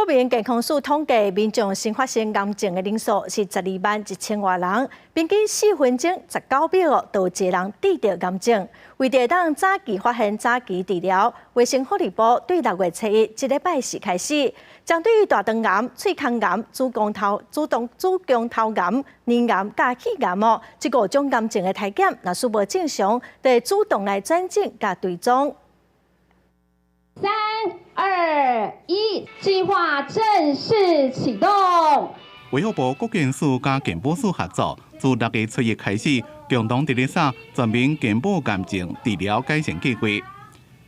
国民健康署统计，民众新发生癌症的人数是121000多人，平均4分钟19秒就有一个人得到癌症。为着当早期发现、早期治疗，卫生福利部对6月7日这礼拜4开始，针对于大肠癌、喙腔癌、子宫头癌、黏癌、甲气癌这5种癌症的体检，若是无正常，就会主动来转诊甲追踪。3、2、1，计划正式启动。卫福部国健署甲健保署合作，自6月7日开始，共同伫咧啥全民健保癌症治疗改善计划。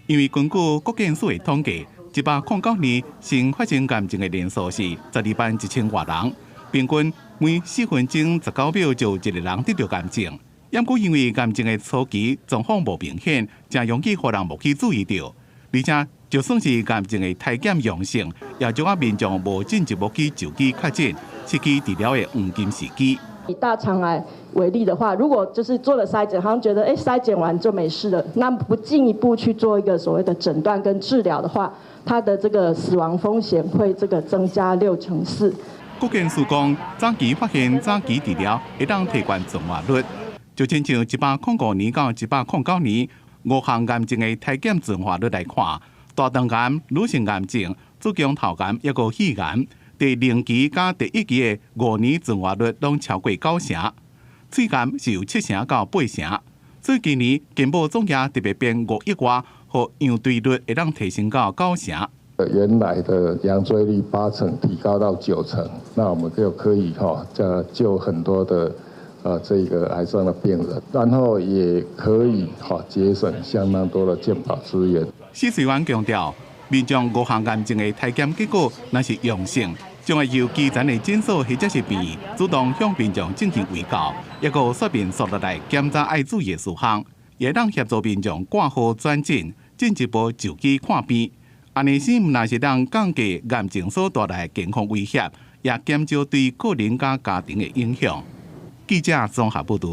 因为根据国健署的统计，109年新发生癌症的人数是121000多人，平均每4分钟19秒就有一个人得到癌症。不过因为癌症的初期状况无明显，真容易互人无去注意到。而且，就算是癌症的体检阳性，也就啊民众无进一步去就医确诊，失去治疗的黄金时机。以大肠癌为例的话，如果就是做了筛检，好像觉得筛检完就没事了，那不进一步去做一个所谓的诊断跟治疗的话，它的这个死亡风险会增加64%。国健署讲，早期发现、早期治疗会当提高存活率，就亲像105年到109年。5项癌症的体检存活率来看，大肠癌、女性癌症、子宫头癌抑个肺癌，第0期甲第1期的5年存活率拢超过9成，喙癌是有7成到8成。所以今年健保总额特别编5亿元，和样对率会当提升到9成。原来的阳追率8成提高到9成，那我们就可以救很多的。这个癌症的病人，然后也可以节省相当多的健保资源。施水员强调，民众5项癌症的体检结果若是阳性，将会由基层的诊所或者是病院主动向民众进行卫教，也有说明速落来检查爱注意的事项，也当协助民众挂号转诊，进一步就医看病。安尼先唔但是当降低癌症所带来健康威胁，也减少对个人甲家庭的影响。记者综合报道。